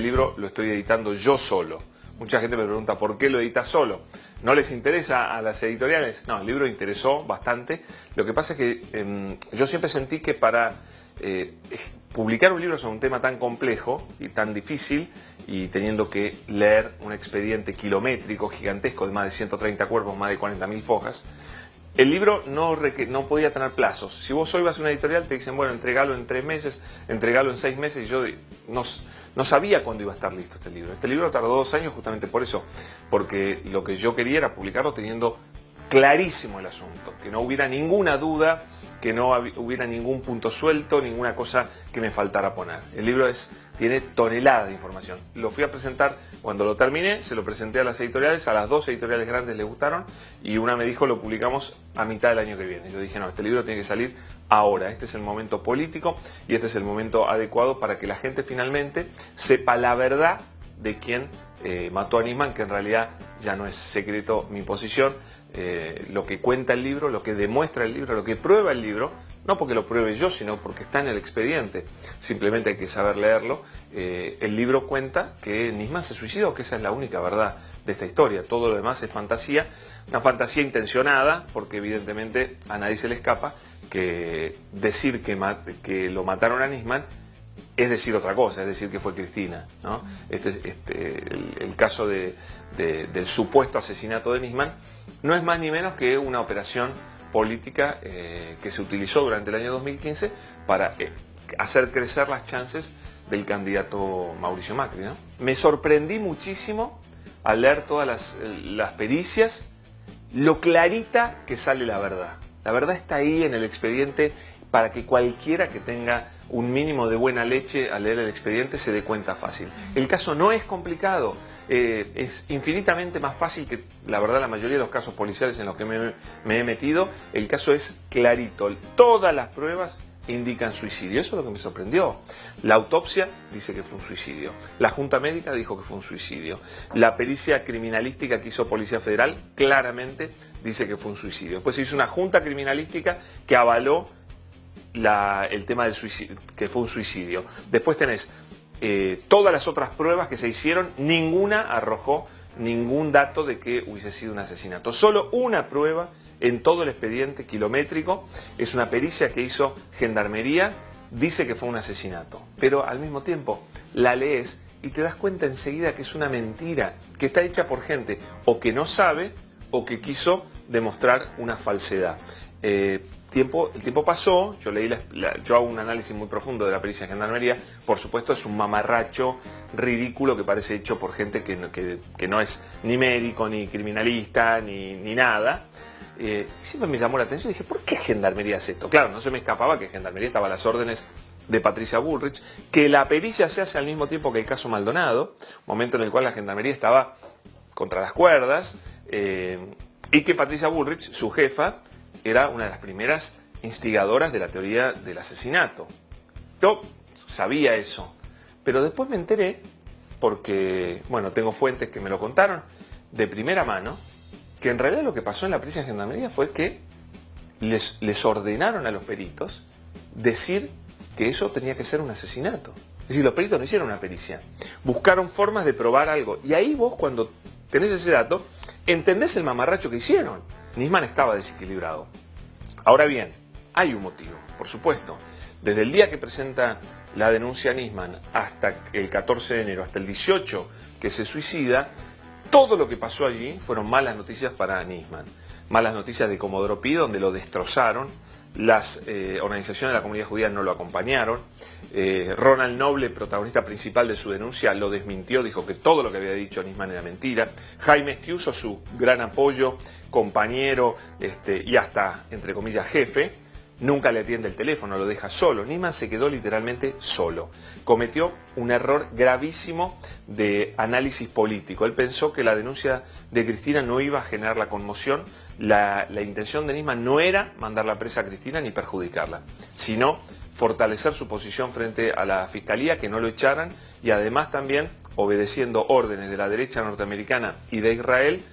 libro lo estoy editando yo solo. Mucha gente me pregunta, ¿por qué lo editas solo? ¿No les interesa a las editoriales? No, el libro interesó bastante. Lo que pasa es que yo siempre sentí que para publicar un libro sobre un tema tan complejo y tan difícil, y teniendo que leer un expediente kilométrico, gigantesco, de más de 130 cuerpos, más de 40.000 fojas, el libro no podía tener plazos. Si vos hoy vas a una editorial, te dicen, bueno, entregalo en 3 meses, entregalo en 6 meses, y yo no sabía cuándo iba a estar listo este libro. Este libro tardó 2 años justamente por eso, porque lo que yo quería era publicarlo teniendo clarísimo el asunto, que no hubiera ninguna duda, que no hubiera ningún punto suelto, ninguna cosa que me faltara poner. El libro tiene toneladas de información. Lo fui a presentar, cuando lo terminé, se lo presenté a las editoriales, a las 2 editoriales grandes les gustaron, y una me dijo, lo publicamos a mitad del año que viene. Yo dije, no, este libro tiene que salir ahora, este es el momento político y este es el momento adecuado para que la gente finalmente sepa la verdad de quién mató a Nisman, que en realidad ya no es secreto mi posición. Lo que cuenta el libro, lo que demuestra el libro, lo que prueba el libro, no porque lo pruebe yo, sino porque está en el expediente, simplemente hay que saber leerlo. El libro cuenta que Nisman se suicidó, que esa es la única verdad de esta historia. Todo lo demás es fantasía, una fantasía intencionada, porque evidentemente a nadie se le escapa que decir que lo mataron a Nisman es decir otra cosa, es decir que fue Cristina, ¿no? El caso del supuesto asesinato de Nisman no es más ni menos que una operación política que se utilizó durante el año 2015 para hacer crecer las chances del candidato Mauricio Macri, ¿no? Me sorprendí muchísimo al leer todas las pericias, lo clarita que sale la verdad. La verdad está ahí en el expediente para que cualquiera que tenga un mínimo de buena leche al leer el expediente se dé cuenta fácil. El caso no es complicado, es infinitamente más fácil que, la verdad, la mayoría de los casos policiales en los que me he metido. El caso es clarito, todas las pruebas indican suicidio, eso es lo que me sorprendió. La autopsia dice que fue un suicidio, la Junta Médica dijo que fue un suicidio, la pericia criminalística que hizo Policía Federal claramente dice que fue un suicidio. Después se hizo una junta criminalística que avaló el tema del suicidio, que fue un suicidio. Después tenés todas las otras pruebas que se hicieron, ninguna arrojó ningún dato de que hubiese sido un asesinato. Solo una prueba en todo el expediente kilométrico, es una pericia que hizo Gendarmería, dice que fue un asesinato. Pero al mismo tiempo la lees y te das cuenta enseguida que es una mentira, que está hecha por gente o que no sabe o que quiso demostrar una falsedad. El tiempo pasó, yo hago un análisis muy profundo de la pericia de Gendarmería. Por supuesto es un mamarracho ridículo que parece hecho por gente que no es ni médico, ni criminalista, ni nada. Siempre me llamó la atención y dije, ¿por qué Gendarmería hace esto? Claro, no se me escapaba que Gendarmería estaba a las órdenes de Patricia Bullrich, que la pericia se hace al mismo tiempo que el caso Maldonado, momento en el cual la Gendarmería estaba contra las cuerdas, y que Patricia Bullrich, su jefa, era una de las primeras instigadoras de la teoría del asesinato. Yo sabía eso, pero después me enteré, porque, bueno, tengo fuentes que me lo contaron de primera mano, que en realidad lo que pasó en la pericia de Gendarmería fue que les ordenaron a los peritos decir que eso tenía que ser un asesinato. Es decir, los peritos no hicieron una pericia, buscaron formas de probar algo. Y ahí vos, cuando tenés ese dato, entendés el mamarracho que hicieron. Nisman estaba desequilibrado. Ahora bien, hay un motivo, por supuesto. Desde el día que presenta la denuncia a Nisman hasta el 14 de enero, hasta el 18 que se suicida, todo lo que pasó allí fueron malas noticias para Nisman. Malas noticias de Comodoro Pi, donde lo destrozaron. Las organizaciones de la comunidad judía no lo acompañaron. Ronald Noble, protagonista principal de su denuncia, lo desmintió, dijo que todo lo que había dicho Nisman era mentira. Jaime Estiuso, su gran apoyo, compañero y hasta, entre comillas, jefe, nunca le atiende el teléfono, lo deja solo. Nisman se quedó literalmente solo. Cometió un error gravísimo de análisis político. Él pensó que la denuncia de Cristina no iba a generar la conmoción. La intención de Nisman no era mandar la presa a Cristina ni perjudicarla, sino fortalecer su posición frente a la Fiscalía, que no lo echaran, y además también, obedeciendo órdenes de la derecha norteamericana y de Israel,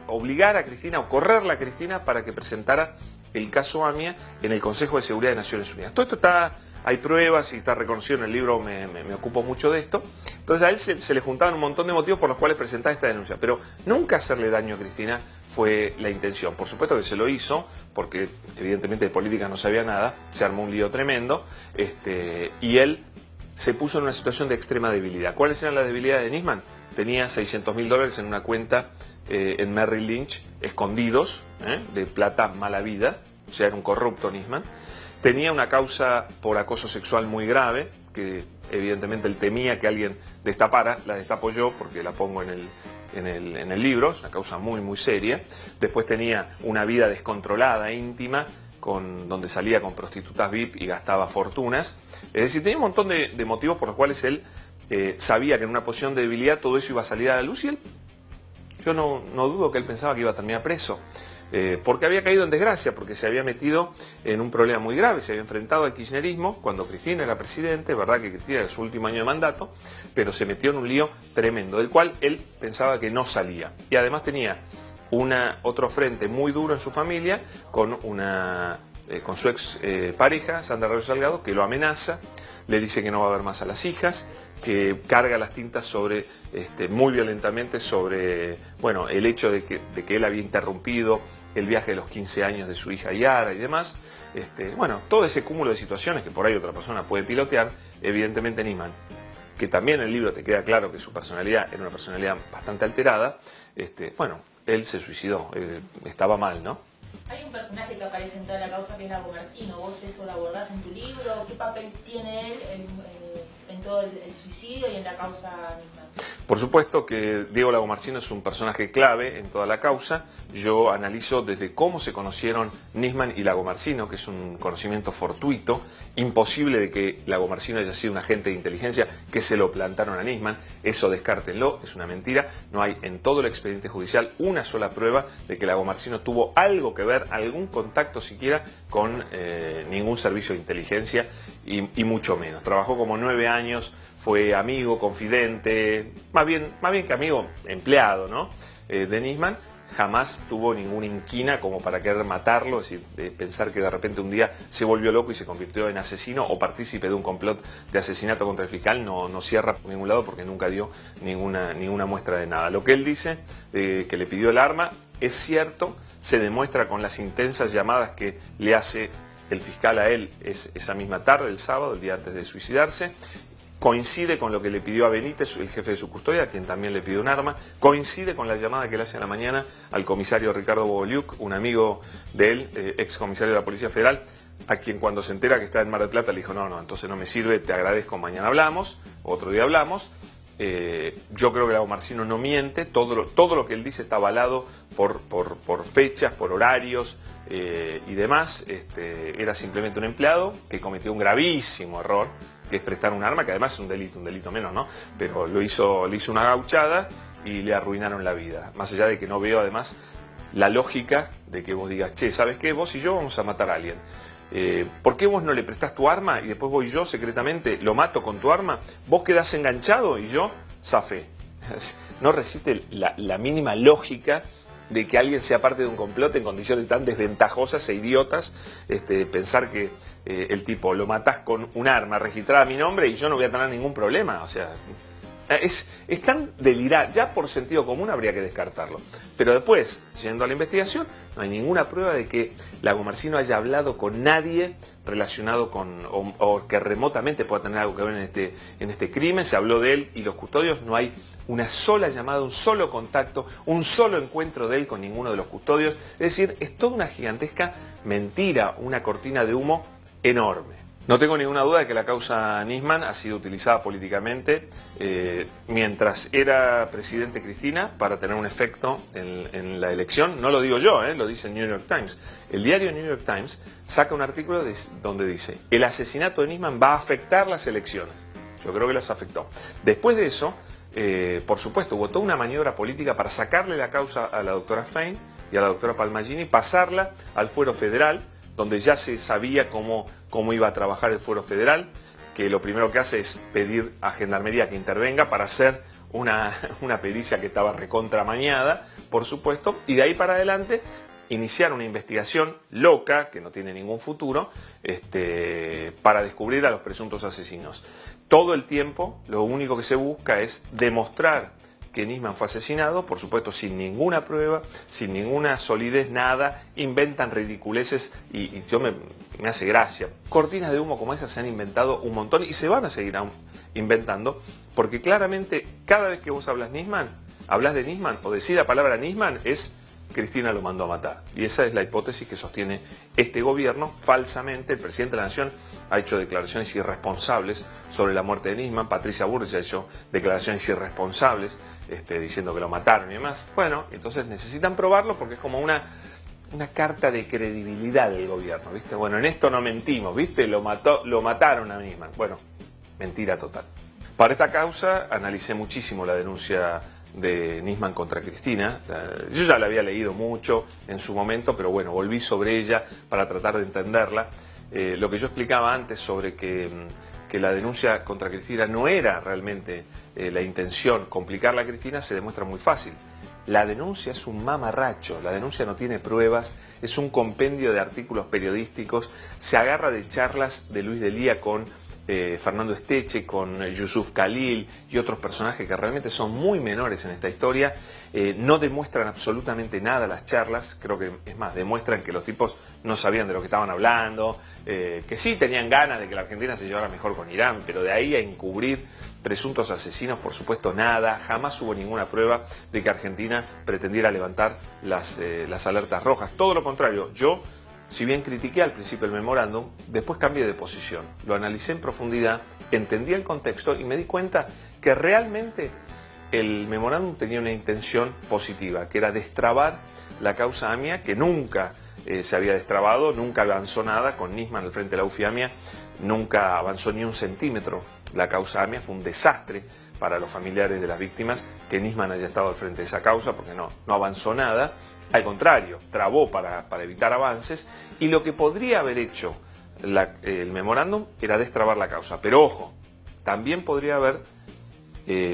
obligar a Cristina o correrla a Cristina para que presentara el caso AMIA en el Consejo de Seguridad de Naciones Unidas. Todo esto está hay pruebas y está reconocido en el libro, me ocupo mucho de esto. Entonces a él se le juntaban un montón de motivos por los cuales presentar esta denuncia, pero nunca hacerle daño a Cristina fue la intención. Por supuesto que se lo hizo, porque evidentemente de política no sabía nada, se armó un lío tremendo, y él se puso en una situación de extrema debilidad. ¿Cuáles eran las debilidades de Nisman? Tenía $600.000 en una cuenta en Merrill Lynch, escondidos, de plata mala vida, o sea, era un corrupto Nisman. Tenía una causa por acoso sexual muy grave, que evidentemente él temía que alguien destapara, la destapo yo porque la pongo en el libro, es una causa muy muy seria. Después tenía una vida descontrolada, íntima, donde salía con prostitutas VIP y gastaba fortunas. Es decir, tenía un montón de motivos por los cuales él sabía que en una posición de debilidad todo eso iba a salir a la luz, y él, yo no dudo que él pensaba que iba a terminar preso, porque había caído en desgracia, porque se había metido en un problema muy grave, se había enfrentado al kirchnerismo cuando Cristina era presidente, verdad que Cristina era su último año de mandato, pero se metió en un lío tremendo, del cual él pensaba que no salía. Y además tenía otro frente muy duro en su familia, con su ex pareja, Sandra Rayo Salgado, que lo amenaza, le dice que no va a ver más a las hijas, que carga las tintas muy violentamente sobre, bueno, el hecho de que él había interrumpido el viaje de los 15 años de su hija Yara y demás. Bueno, todo ese cúmulo de situaciones que por ahí otra persona puede pilotear, evidentemente Nisman, que también en el libro te queda claro que su personalidad era una personalidad bastante alterada, bueno, él se suicidó, estaba mal, ¿no? Hay un personaje que aparece en toda la causa que es Lagomarsino. ¿Vos eso lo abordás en tu libro? ¿Qué papel tiene él en todo el suicidio y en la causa Nisman? Por supuesto que Diego Lagomarsino es un personaje clave en toda la causa. Yo analizo desde cómo se conocieron Nisman y Lagomarsino, que es un conocimiento fortuito, imposible de que Lagomarsino haya sido un agente de inteligencia que se lo plantaron a Nisman. Eso descártenlo, es una mentira. No hay en todo el expediente judicial una sola prueba de que Lagomarsino tuvo algo que ver, algún contacto siquiera con ningún servicio de inteligencia, y mucho menos. Trabajó como 9 años, fue amigo, confidente, más bien que amigo, empleado, ¿no? De Nisman. Jamás tuvo ninguna inquina como para querer matarlo, es decir, de pensar que de repente un día se volvió loco y se convirtió en asesino o partícipe de un complot de asesinato contra el fiscal. No cierra por ningún lado, porque nunca dio ninguna muestra de nada. Lo que él dice, que le pidió el arma, es cierto, se demuestra con las intensas llamadas que le hace el fiscal a él esa misma tarde, el sábado, el día antes de suicidarse. Coincide con lo que le pidió a Benítez, el jefe de su custodia, a quien también le pidió un arma. Coincide con la llamada que le hace a la mañana al comisario Ricardo Bogoliuk, un amigo de él, ex comisario de la Policía Federal, a quien cuando se entera que está en Mar del Plata le dijo: no, entonces no me sirve, te agradezco, mañana hablamos, otro día hablamos. Yo creo que Lagomarsino no miente, todo lo que él dice está avalado por fechas, por horarios y demás. Era simplemente un empleado que cometió un gravísimo error, que es prestar un arma, que además es un delito menos, ¿no? Pero le hizo una gauchada y le arruinaron la vida. Más allá de que no veo además la lógica de que vos digas: che, ¿sabes qué? Vos y yo vamos a matar a alguien. ¿Por qué vos no le prestás tu arma y después voy yo secretamente, lo mato con tu arma? Vos quedás enganchado y yo zafé. No resiste la mínima lógica de que alguien sea parte de un complot en condiciones tan desventajosas e idiotas. Pensar que el tipo lo matás con un arma registrada a mi nombre y yo no voy a tener ningún problema. O sea, es tan delirante, ya por sentido común habría que descartarlo. Pero después, yendo a la investigación, no hay ninguna prueba de que Lagomarsino haya hablado con nadie relacionado con, o que remotamente pueda tener algo que ver en este crimen. Se habló de él y los custodios, no hay una sola llamada, un solo contacto, un solo encuentro de él con ninguno de los custodios. Es decir, es toda una gigantesca mentira, una cortina de humo enorme. No tengo ninguna duda de que la causa Nisman ha sido utilizada políticamente mientras era presidente Cristina para tener un efecto en la elección. No lo digo yo, lo dice el New York Times. El diario New York Times saca un artículo donde dice: el asesinato de Nisman va a afectar las elecciones. Yo creo que las afectó. Después de eso, por supuesto, hubo toda una maniobra política para sacarle la causa a la doctora Fein y a la doctora Palmagini, pasarla al fuero federal, donde ya se sabía cómo iba a trabajar el fuero federal, que lo primero que hace es pedir a Gendarmería que intervenga para hacer una pericia que estaba recontramañada, por supuesto, y de ahí para adelante iniciar una investigación loca, que no tiene ningún futuro, para descubrir a los presuntos asesinos. Todo el tiempo lo único que se busca es demostrar que Nisman fue asesinado, por supuesto sin ninguna prueba, sin ninguna solidez, nada, inventan ridiculeces y me hace gracia. Cortinas de humo como esas se han inventado un montón y se van a seguir inventando, porque claramente cada vez que vos hablas de Nisman o decís la palabra Nisman es Cristina lo mandó a matar. Y esa es la hipótesis que sostiene este gobierno. Falsamente, el presidente de la Nación ha hecho declaraciones irresponsables sobre la muerte de Nisman. Patricia Bullrich ha hecho declaraciones irresponsables, diciendo que lo mataron y demás. Bueno, entonces necesitan probarlo porque es como una carta de credibilidad del gobierno, ¿viste? Bueno, en esto no mentimos, ¿viste? Lo mataron a Nisman. Bueno, mentira total. Para esta causa analicé muchísimo la denuncia de Nisman contra Cristina. Yo ya la había leído mucho en su momento, pero bueno, volví sobre ella para tratar de entenderla. Lo que yo explicaba antes sobre que la denuncia contra Cristina no era realmente la intención complicarla a Cristina, se demuestra muy fácil. La denuncia es un mamarracho, la denuncia no tiene pruebas, es un compendio de artículos periodísticos, se agarra de charlas de Luis Delía con Fernando Esteche, con Yusuf Khalil y otros personajes que realmente son muy menores en esta historia. No demuestran absolutamente nada las charlas, creo que es más, demuestran que los tipos no sabían de lo que estaban hablando, que sí tenían ganas de que la Argentina se llevara mejor con Irán, pero de ahí a encubrir presuntos asesinos, por supuesto nada, jamás hubo ninguna prueba de que Argentina pretendiera levantar las alertas rojas, todo lo contrario. Yo, si bien critiqué al principio el memorándum, después cambié de posición, lo analicé en profundidad, entendí el contexto y me di cuenta que realmente el memorándum tenía una intención positiva, que era destrabar la causa AMIA, que nunca se había destrabado, nunca avanzó nada con Nisman al frente de la UFI AMIA, nunca avanzó ni un centímetro la causa AMIA, fue un desastre para los familiares de las víctimas que Nisman haya estado al frente de esa causa, porque no avanzó nada. Al contrario, trabó para evitar avances, y lo que podría haber hecho el memorándum era destrabar la causa. Pero ojo, también podría haber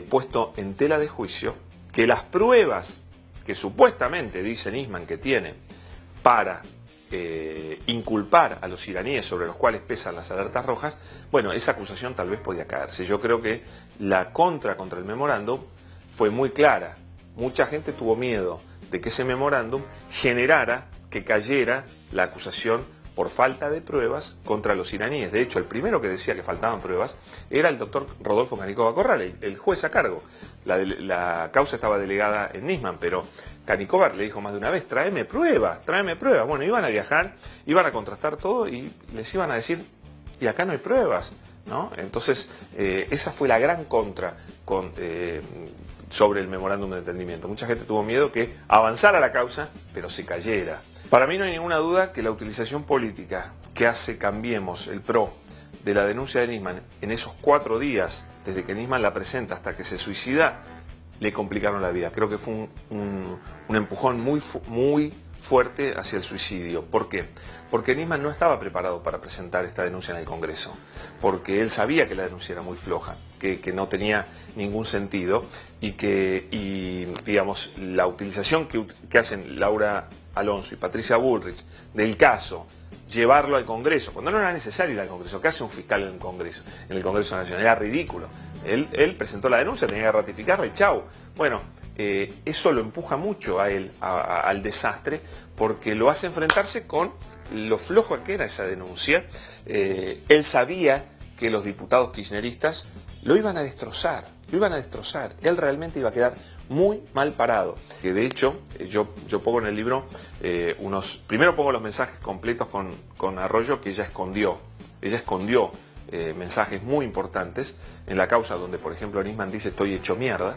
puesto en tela de juicio que las pruebas que supuestamente dice Nisman que tiene para inculpar a los iraníes sobre los cuales pesan las alertas rojas, bueno, esa acusación tal vez podía caerse. Yo creo que la contra el memorándum fue muy clara. Mucha gente tuvo miedo de que ese memorándum generara que cayera la acusación por falta de pruebas contra los iraníes. De hecho, el primero que decía que faltaban pruebas era el doctor Rodolfo Canicova Corral, el juez a cargo. La causa estaba delegada en Nisman, pero Canicova le dijo más de una vez, tráeme pruebas. Bueno, iban a viajar, iban a contrastar todo y les iban a decir, y acá no hay pruebas, ¿no? Entonces, esa fue la gran contra sobre el memorándum de entendimiento. Mucha gente tuvo miedo que avanzara la causa, pero se cayera. Para mí no hay ninguna duda que la utilización política que hace Cambiemos, el PRO, de la denuncia de Nisman en esos 4 días, desde que Nisman la presenta hasta que se suicida, le complicaron la vida. Creo que fue un empujón muy fuerte hacia el suicidio. ¿Por qué? Porque Nisman no estaba preparado para presentar esta denuncia en el Congreso, porque él sabía que la denuncia era muy floja, que no tenía ningún sentido y digamos, la utilización que hacen Laura Alonso y Patricia Bullrich del caso, llevarlo al Congreso, cuando no era necesario ir al Congreso. ¿Qué hace un fiscal en el Congreso Nacional? Era ridículo. Él presentó la denuncia, tenía que ratificarla y chau. Bueno, eso lo empuja mucho a él al desastre, porque lo hace enfrentarse con lo flojo que era esa denuncia. Él sabía que los diputados kirchneristas lo iban a destrozar. Él realmente iba a quedar muy mal parado. Que de hecho, yo pongo en el libro primero pongo los mensajes completos con Arroyo que ella escondió. Ella escondió mensajes muy importantes en la causa donde, por ejemplo, Nisman dice estoy hecho mierda.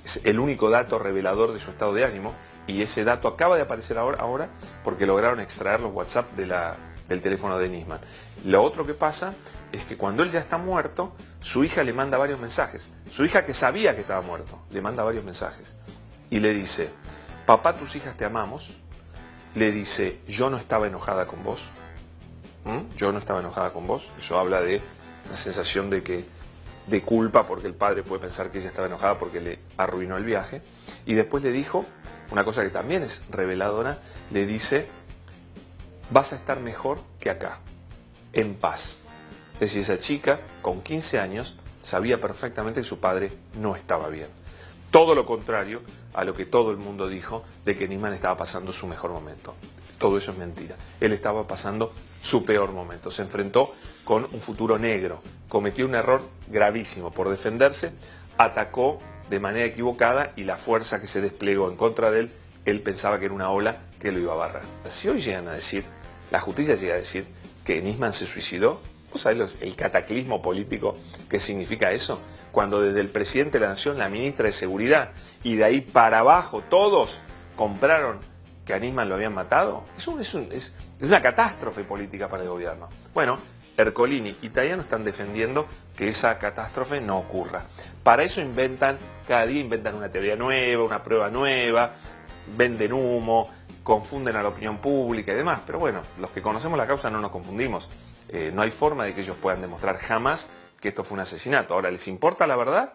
Es el único dato revelador de su estado de ánimo, y ese dato acaba de aparecer ahora porque lograron extraer los WhatsApp del teléfono de Nisman. Lo otro que pasa es que cuando él ya está muerto, su hija le manda varios mensajes. Su hija, que sabía que estaba muerto, le manda varios mensajes y le dice: papá, tus hijas te amamos. Le dice: yo no estaba enojada con vos. Yo no estaba enojada con vos. Eso habla de la sensación de que de culpa porque el padre puede pensar que ella estaba enojada porque le arruinó el viaje. Y después le dijo, una cosa que también es reveladora, le dice, vas a estar mejor que acá, en paz. Es decir, esa chica con 15 años sabía perfectamente que su padre no estaba bien. Todo lo contrario a lo que todo el mundo dijo de que Nisman estaba pasando su mejor momento. Todo eso es mentira. Él estaba pasando su peor momento. Se enfrentó con un futuro negro. Cometió un error gravísimo. Por defenderse, atacó de manera equivocada y la fuerza que se desplegó en contra de él, él pensaba que era una ola que lo iba a barrer. Si hoy llegan a decir, la justicia llega a decir que Nisman se suicidó, ¿vos sabés el cataclismo político que significa eso? Cuando desde el presidente de la Nación, la ministra de Seguridad y de ahí para abajo todos compraron que a Nisman lo habían matado, es una catástrofe política para el gobierno. Bueno, Ercolini y Tayano están defendiendo que esa catástrofe no ocurra. Para eso cada día inventan una teoría nueva, una prueba nueva, venden humo, confunden a la opinión pública y demás. Pero bueno, los que conocemos la causa no nos confundimos. No hay forma de que ellos puedan demostrar jamás que esto fue un asesinato. Ahora, ¿les importa la verdad?